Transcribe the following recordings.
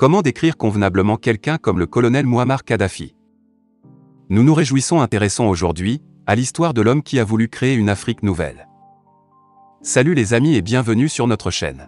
Comment décrire convenablement quelqu'un comme le colonel Mouammar Kadhafi? Nous nous intéressons aujourd'hui à l'histoire de l'homme qui a voulu créer une Afrique nouvelle. Salut les amis et bienvenue sur notre chaîne.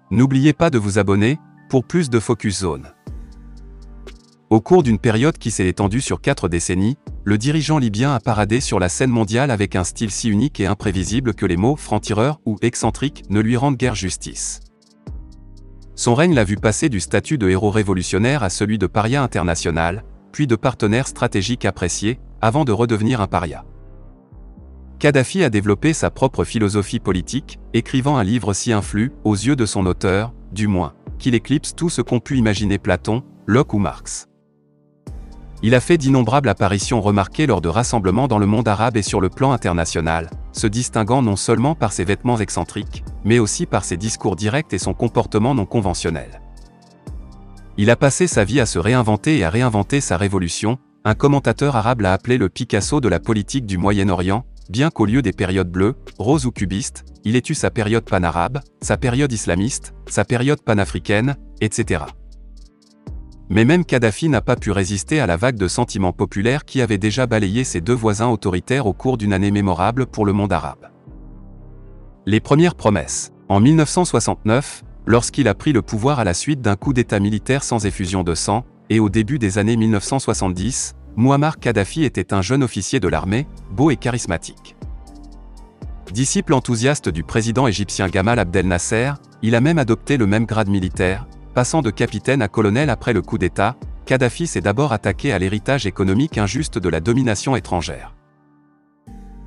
N'oubliez pas de vous abonner pour plus de Focus Zone. Au cours d'une période qui s'est étendue sur 4 décennies, le dirigeant libyen a paradé sur la scène mondiale avec un style si unique et imprévisible que les mots « franc-tireur » ou « excentrique » ne lui rendent guère justice. Son règne l'a vu passer du statut de héros révolutionnaire à celui de paria international, puis de partenaire stratégique apprécié, avant de redevenir un paria. Kadhafi a développé sa propre philosophie politique, écrivant un livre si influent, aux yeux de son auteur, du moins, qu'il éclipse tout ce qu'ont pu imaginer Platon, Locke ou Marx. Il a fait d'innombrables apparitions remarquées lors de rassemblements dans le monde arabe et sur le plan international, se distinguant non seulement par ses vêtements excentriques, mais aussi par ses discours directs et son comportement non conventionnel. Il a passé sa vie à se réinventer et à réinventer sa révolution. Un commentateur arabe l'a appelé le Picasso de la politique du Moyen-Orient, bien qu'au lieu des périodes bleues, roses ou cubistes, il ait eu sa période panarabe, sa période islamiste, sa période panafricaine, etc. Mais même Kadhafi n'a pas pu résister à la vague de sentiments populaires qui avait déjà balayé ses deux voisins autoritaires au cours d'une année mémorable pour le monde arabe. Les premières promesses. En 1969, lorsqu'il a pris le pouvoir à la suite d'un coup d'État militaire sans effusion de sang, et au début des années 1970, Mouammar Kadhafi était un jeune officier de l'armée, beau et charismatique. Disciple enthousiaste du président égyptien Gamal Abdel Nasser, il a même adopté le même grade militaire. Passant de capitaine à colonel après le coup d'État, Kadhafi s'est d'abord attaqué à l'héritage économique injuste de la domination étrangère.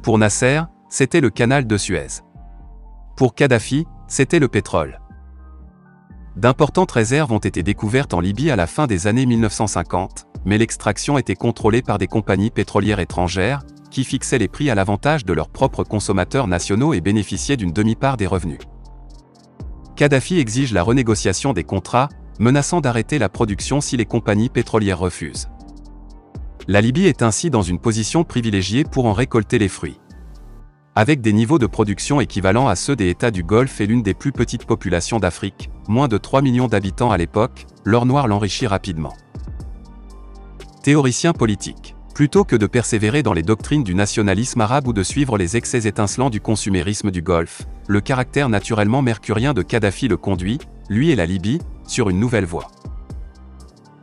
Pour Nasser, c'était le canal de Suez. Pour Kadhafi, c'était le pétrole. D'importantes réserves ont été découvertes en Libye à la fin des années 1950, mais l'extraction était contrôlée par des compagnies pétrolières étrangères, qui fixaient les prix à l'avantage de leurs propres consommateurs nationaux et bénéficiaient d'une demi-part des revenus. Kadhafi exige la renégociation des contrats, menaçant d'arrêter la production si les compagnies pétrolières refusent. La Libye est ainsi dans une position privilégiée pour en récolter les fruits. Avec des niveaux de production équivalents à ceux des États du Golfe et l'une des plus petites populations d'Afrique, moins de 3 millions d'habitants à l'époque, l'or noir l'enrichit rapidement. Théoricien politique. Plutôt que de persévérer dans les doctrines du nationalisme arabe ou de suivre les excès étincelants du consumérisme du Golfe, le caractère naturellement mercurien de Kadhafi le conduit, lui et la Libye, sur une nouvelle voie.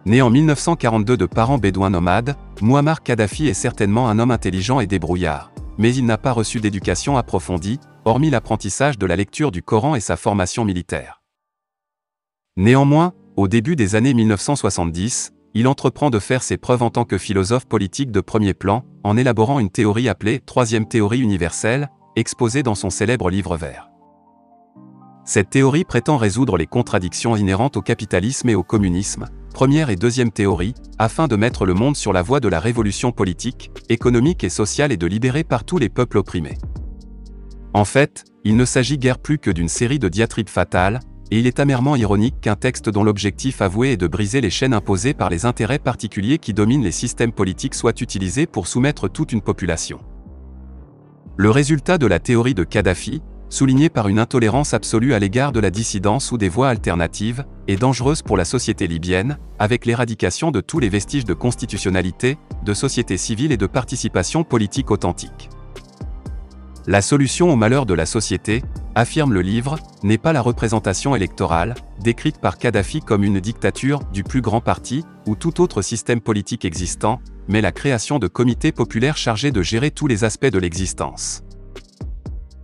Né en 1942 de parents bédouins nomades, Mouammar Kadhafi est certainement un homme intelligent et débrouillard, mais il n'a pas reçu d'éducation approfondie, hormis l'apprentissage de la lecture du Coran et sa formation militaire. Néanmoins, au début des années 1970, il entreprend de faire ses preuves en tant que philosophe politique de premier plan, en élaborant une théorie appelée « Troisième théorie universelle », exposée dans son célèbre livre vert. Cette théorie prétend résoudre les contradictions inhérentes au capitalisme et au communisme, première et deuxième théorie, afin de mettre le monde sur la voie de la révolution politique, économique et sociale et de libérer partout les peuples opprimés. En fait, il ne s'agit guère plus que d'une série de diatribes fatales, et il est amèrement ironique qu'un texte dont l'objectif avoué est de briser les chaînes imposées par les intérêts particuliers qui dominent les systèmes politiques soit utilisé pour soumettre toute une population. Le résultat de la théorie de Kadhafi, souligné par une intolérance absolue à l'égard de la dissidence ou des voies alternatives, est dangereuse pour la société libyenne, avec l'éradication de tous les vestiges de constitutionnalité, de société civile et de participation politique authentique. La solution au malheur de la société, affirme le livre, n'est pas la représentation électorale, décrite par Kadhafi comme une dictature du plus grand parti, ou tout autre système politique existant, mais la création de comités populaires chargés de gérer tous les aspects de l'existence.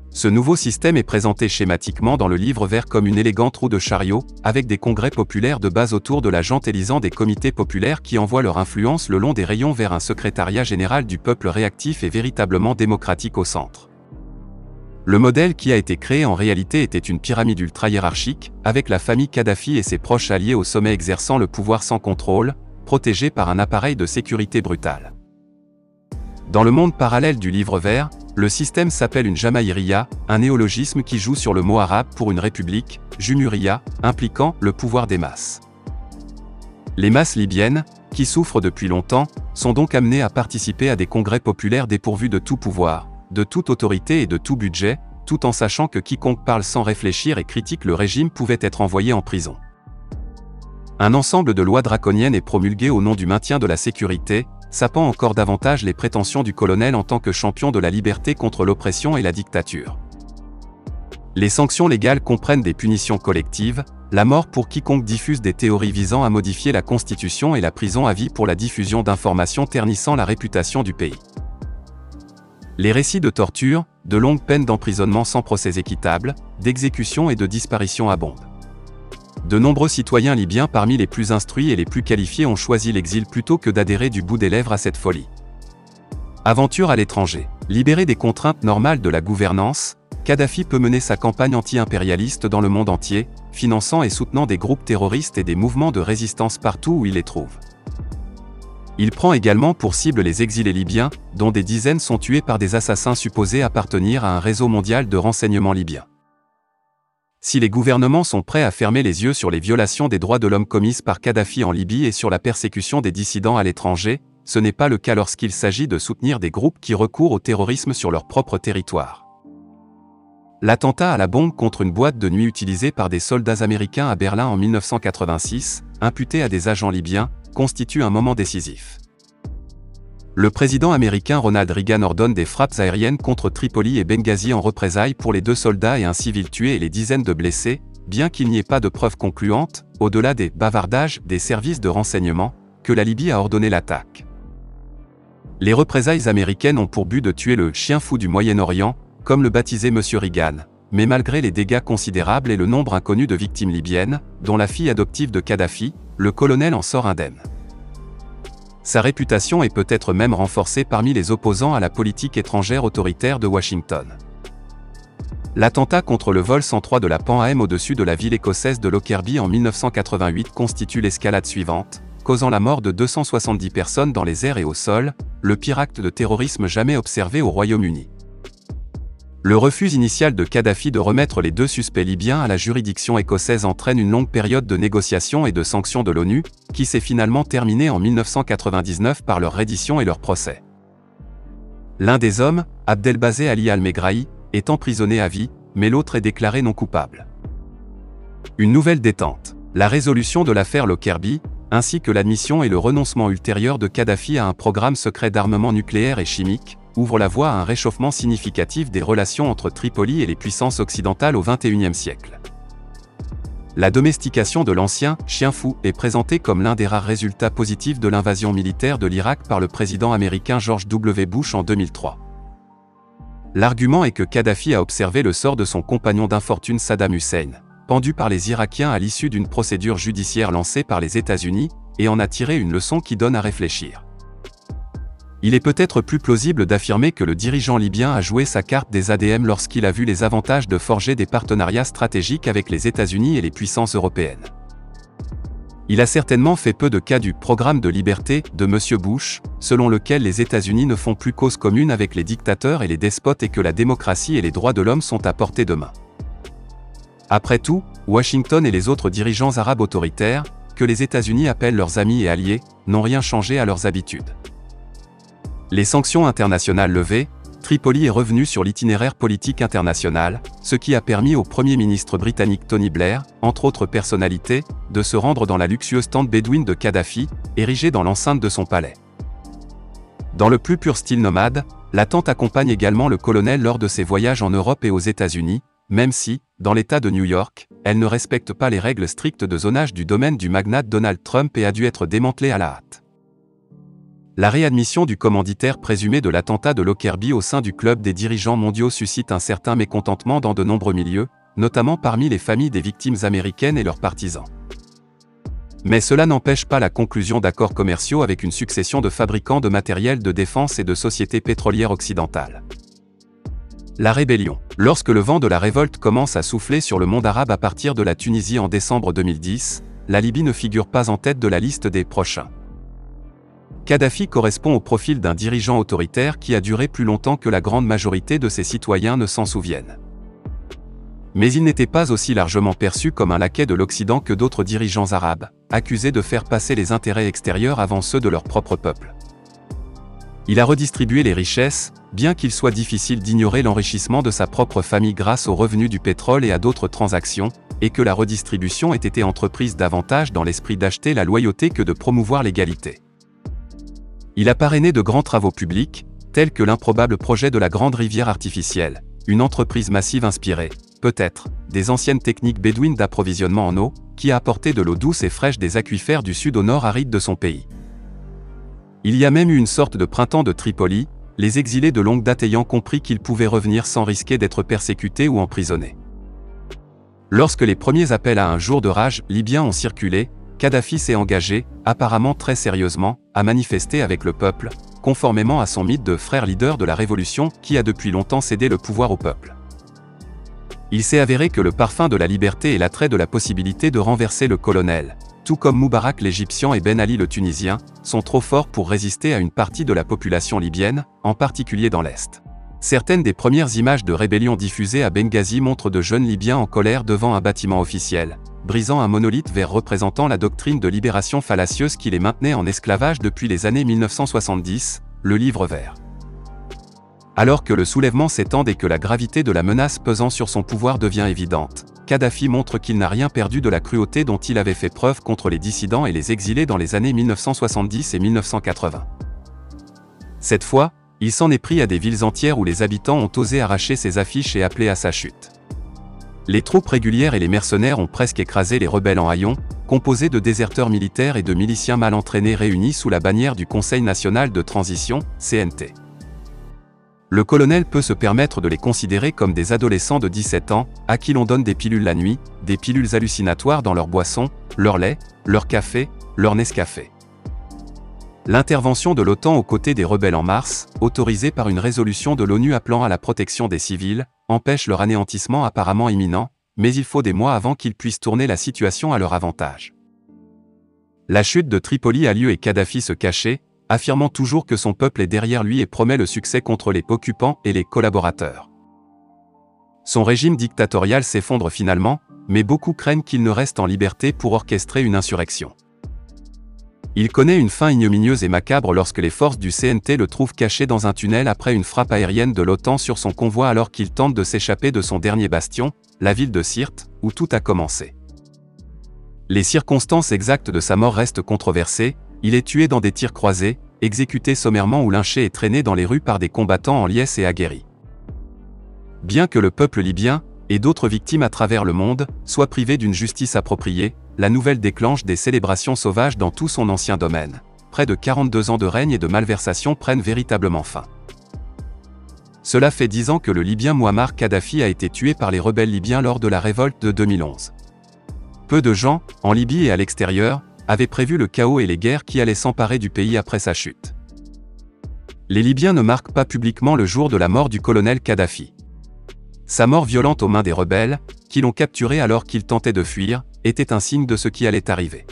Ce nouveau système est présenté schématiquement dans le livre vert comme une élégante roue de chariot, avec des congrès populaires de base autour de la jante élisant des comités populaires qui envoient leur influence le long des rayons vers un secrétariat général du peuple réactif et véritablement démocratique au centre. Le modèle qui a été créé en réalité était une pyramide ultra-hiérarchique, avec la famille Kadhafi et ses proches alliés au sommet exerçant le pouvoir sans contrôle, protégés par un appareil de sécurité brutal. Dans le monde parallèle du livre vert, le système s'appelle une jamaïria, un néologisme qui joue sur le mot arabe pour une république, jumuria, impliquant le pouvoir des masses. Les masses libyennes, qui souffrent depuis longtemps, sont donc amenées à participer à des congrès populaires dépourvus de tout pouvoir, de toute autorité et de tout budget, tout en sachant que quiconque parle sans réfléchir et critique le régime pouvait être envoyé en prison. Un ensemble de lois draconiennes est promulgué au nom du maintien de la sécurité, sapant encore davantage les prétentions du colonel en tant que champion de la liberté contre l'oppression et la dictature. Les sanctions légales comprennent des punitions collectives, la mort pour quiconque diffuse des théories visant à modifier la Constitution et la prison à vie pour la diffusion d'informations ternissant la réputation du pays. Les récits de torture, de longues peines d'emprisonnement sans procès équitable, d'exécution et de disparition abondent. De nombreux citoyens libyens parmi les plus instruits et les plus qualifiés ont choisi l'exil plutôt que d'adhérer du bout des lèvres à cette folie. Aventure à l'étranger. Libéré des contraintes normales de la gouvernance, Kadhafi peut mener sa campagne anti-impérialiste dans le monde entier, finançant et soutenant des groupes terroristes et des mouvements de résistance partout où il les trouve. Il prend également pour cible les exilés libyens, dont des dizaines sont tués par des assassins supposés appartenir à un réseau mondial de renseignement libyen. Si les gouvernements sont prêts à fermer les yeux sur les violations des droits de l'homme commises par Kadhafi en Libye et sur la persécution des dissidents à l'étranger, ce n'est pas le cas lorsqu'il s'agit de soutenir des groupes qui recourent au terrorisme sur leur propre territoire. L'attentat à la bombe contre une boîte de nuit utilisée par des soldats américains à Berlin en 1986, imputé à des agents libyens, constitue un moment décisif. Le président américain Ronald Reagan ordonne des frappes aériennes contre Tripoli et Benghazi en représailles pour les 2 soldats et un civil tué et les dizaines de blessés, bien qu'il n'y ait pas de preuves concluantes, au-delà des bavardages des services de renseignement, que la Libye a ordonné l'attaque. Les représailles américaines ont pour but de tuer le « chien fou du Moyen-Orient », comme le baptisait M. Reagan, mais malgré les dégâts considérables et le nombre inconnu de victimes libyennes, dont la fille adoptive de Kadhafi, le colonel en sort indemne. Sa réputation est peut-être même renforcée parmi les opposants à la politique étrangère autoritaire de Washington. L'attentat contre le vol 103 de la Pan Am au-dessus de la ville écossaise de Lockerbie en 1988 constitue l'escalade suivante, causant la mort de 270 personnes dans les airs et au sol, le pire acte de terrorisme jamais observé au Royaume-Uni. Le refus initial de Kadhafi de remettre les 2 suspects libyens à la juridiction écossaise entraîne une longue période de négociations et de sanctions de l'ONU, qui s'est finalement terminée en 1999 par leur reddition et leur procès. L'un des hommes, Abdelbazé Ali Al-Megrahi, est emprisonné à vie, mais l'autre est déclaré non coupable. Une nouvelle détente. La résolution de l'affaire Lockerbie, ainsi que l'admission et le renoncement ultérieur de Kadhafi à un programme secret d'armement nucléaire et chimique, ouvre la voie à un réchauffement significatif des relations entre Tripoli et les puissances occidentales au XXIe siècle. La domestication de l'ancien « chien fou » est présentée comme l'un des rares résultats positifs de l'invasion militaire de l'Irak par le président américain George W. Bush en 2003. L'argument est que Kadhafi a observé le sort de son compagnon d'infortune Saddam Hussein, pendu par les Irakiens à l'issue d'une procédure judiciaire lancée par les États-Unis, et en a tiré une leçon qui donne à réfléchir. Il est peut-être plus plausible d'affirmer que le dirigeant libyen a joué sa carte des ADM lorsqu'il a vu les avantages de forger des partenariats stratégiques avec les États-Unis et les puissances européennes. Il a certainement fait peu de cas du « programme de liberté » de M. Bush, selon lequel les États-Unis ne font plus cause commune avec les dictateurs et les despotes et que la démocratie et les droits de l'homme sont à portée de main. Après tout, Washington et les autres dirigeants arabes autoritaires, que les États-Unis appellent leurs amis et alliés, n'ont rien changé à leurs habitudes. Les sanctions internationales levées, Tripoli est revenu sur l'itinéraire politique international, ce qui a permis au Premier ministre britannique Tony Blair, entre autres personnalités, de se rendre dans la luxueuse tente bédouine de Kadhafi, érigée dans l'enceinte de son palais. Dans le plus pur style nomade, la tente accompagne également le colonel lors de ses voyages en Europe et aux États-Unis, même si, dans l'État de New York, elle ne respecte pas les règles strictes de zonage du domaine du magnate Donald Trump et a dû être démantelée à la hâte. La réadmission du commanditaire présumé de l'attentat de Lockerbie au sein du club des dirigeants mondiaux suscite un certain mécontentement dans de nombreux milieux, notamment parmi les familles des victimes américaines et leurs partisans. Mais cela n'empêche pas la conclusion d'accords commerciaux avec une succession de fabricants de matériel de défense et de sociétés pétrolières occidentales. La rébellion. Lorsque le vent de la révolte commence à souffler sur le monde arabe à partir de la Tunisie en décembre 2010, la Libye ne figure pas en tête de la liste des prochains. Kadhafi correspond au profil d'un dirigeant autoritaire qui a duré plus longtemps que la grande majorité de ses citoyens ne s'en souviennent. Mais il n'était pas aussi largement perçu comme un laquais de l'Occident que d'autres dirigeants arabes, accusés de faire passer les intérêts extérieurs avant ceux de leur propre peuple. Il a redistribué les richesses, bien qu'il soit difficile d'ignorer l'enrichissement de sa propre famille grâce aux revenus du pétrole et à d'autres transactions, et que la redistribution ait été entreprise davantage dans l'esprit d'acheter la loyauté que de promouvoir l'égalité. Il a parrainé de grands travaux publics, tels que l'improbable projet de la Grande Rivière Artificielle, une entreprise massive inspirée, peut-être, des anciennes techniques bédouines d'approvisionnement en eau, qui a apporté de l'eau douce et fraîche des aquifères du sud au nord aride de son pays. Il y a même eu une sorte de printemps de Tripoli, les exilés de longue date ayant compris qu'ils pouvaient revenir sans risquer d'être persécutés ou emprisonnés. Lorsque les premiers appels à un jour de rage libyen ont circulé, Kadhafi s'est engagé, apparemment très sérieusement, à manifester avec le peuple, conformément à son mythe de frère leader de la révolution qui a depuis longtemps cédé le pouvoir au peuple. Il s'est avéré que le parfum de la liberté et l'attrait de la possibilité de renverser le colonel, tout comme Moubarak l'Égyptien et Ben Ali le Tunisien, sont trop forts pour résister à une partie de la population libyenne, en particulier dans l'Est. Certaines des premières images de rébellion diffusées à Benghazi montrent de jeunes Libyens en colère devant un bâtiment officiel, brisant un monolithe vert représentant la doctrine de libération fallacieuse qui les maintenait en esclavage depuis les années 1970, le livre vert. Alors que le soulèvement s'étend et que la gravité de la menace pesant sur son pouvoir devient évidente, Kadhafi montre qu'il n'a rien perdu de la cruauté dont il avait fait preuve contre les dissidents et les exilés dans les années 1970 et 1980. Cette fois, il s'en est pris à des villes entières où les habitants ont osé arracher ses affiches et appeler à sa chute. Les troupes régulières et les mercenaires ont presque écrasé les rebelles en haillons, composés de déserteurs militaires et de miliciens mal entraînés réunis sous la bannière du Conseil national de transition, CNT. Le colonel peut se permettre de les considérer comme des adolescents de 17 ans, à qui l'on donne des pilules la nuit, des pilules hallucinatoires dans leur boisson, leur lait, leur café, leur Nescafé. L'intervention de l'OTAN aux côtés des rebelles en mars, autorisée par une résolution de l'ONU appelant à la protection des civils, empêche leur anéantissement apparemment imminent, mais il faut des mois avant qu'ils puissent tourner la situation à leur avantage. La chute de Tripoli a lieu et Kadhafi se cachait, affirmant toujours que son peuple est derrière lui et promet le succès contre les occupants et les collaborateurs. Son régime dictatorial s'effondre finalement, mais beaucoup craignent qu'il ne reste en liberté pour orchestrer une insurrection. Il connaît une fin ignominieuse et macabre lorsque les forces du CNT le trouvent caché dans un tunnel après une frappe aérienne de l'OTAN sur son convoi alors qu'il tente de s'échapper de son dernier bastion, la ville de Sirte, où tout a commencé. Les circonstances exactes de sa mort restent controversées, il est tué dans des tirs croisés, exécuté sommairement ou lynché et traîné dans les rues par des combattants en liesse et aguerris. Bien que le peuple libyen, et d'autres victimes à travers le monde, soient privés d'une justice appropriée, la nouvelle déclenche des célébrations sauvages dans tout son ancien domaine. Près de 42 ans de règne et de malversation prennent véritablement fin. Cela fait 10 ans que le Libyen Mouammar Kadhafi a été tué par les rebelles libyens lors de la révolte de 2011. Peu de gens, en Libye et à l'extérieur, avaient prévu le chaos et les guerres qui allaient s'emparer du pays après sa chute. Les Libyens ne marquent pas publiquement le jour de la mort du colonel Kadhafi. Sa mort violente aux mains des rebelles, qui l'ont capturé alors qu'il tentait de fuir, était un signe de ce qui allait arriver.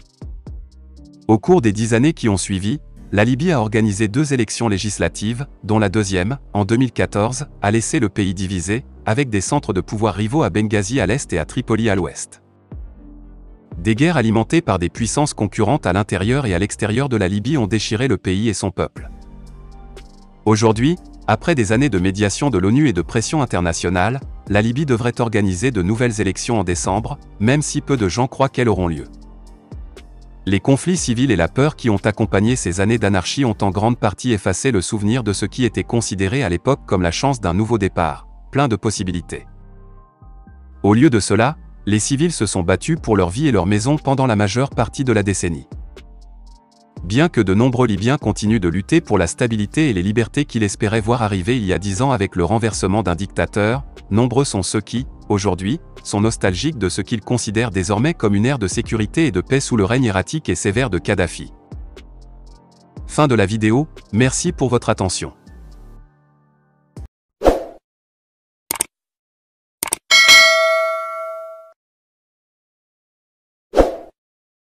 Au cours des 10 années qui ont suivi, la Libye a organisé 2 élections législatives, dont la deuxième, en 2014, a laissé le pays divisé, avec des centres de pouvoir rivaux à Benghazi à l'est et à Tripoli à l'ouest. Des guerres alimentées par des puissances concurrentes à l'intérieur et à l'extérieur de la Libye ont déchiré le pays et son peuple. Aujourd'hui, après des années de médiation de l'ONU et de pression internationale, la Libye devrait organiser de nouvelles élections en décembre, même si peu de gens croient qu'elles auront lieu. Les conflits civils et la peur qui ont accompagné ces années d'anarchie ont en grande partie effacé le souvenir de ce qui était considéré à l'époque comme la chance d'un nouveau départ, plein de possibilités. Au lieu de cela, les civils se sont battus pour leur vie et leur maison pendant la majeure partie de la décennie. Bien que de nombreux Libyens continuent de lutter pour la stabilité et les libertés qu'ils espéraient voir arriver il y a 10 ans avec le renversement d'un dictateur, nombreux sont ceux qui, aujourd'hui, sont nostalgiques de ce qu'ils considèrent désormais comme une ère de sécurité et de paix sous le règne erratique et sévère de Kadhafi. Fin de la vidéo, merci pour votre attention.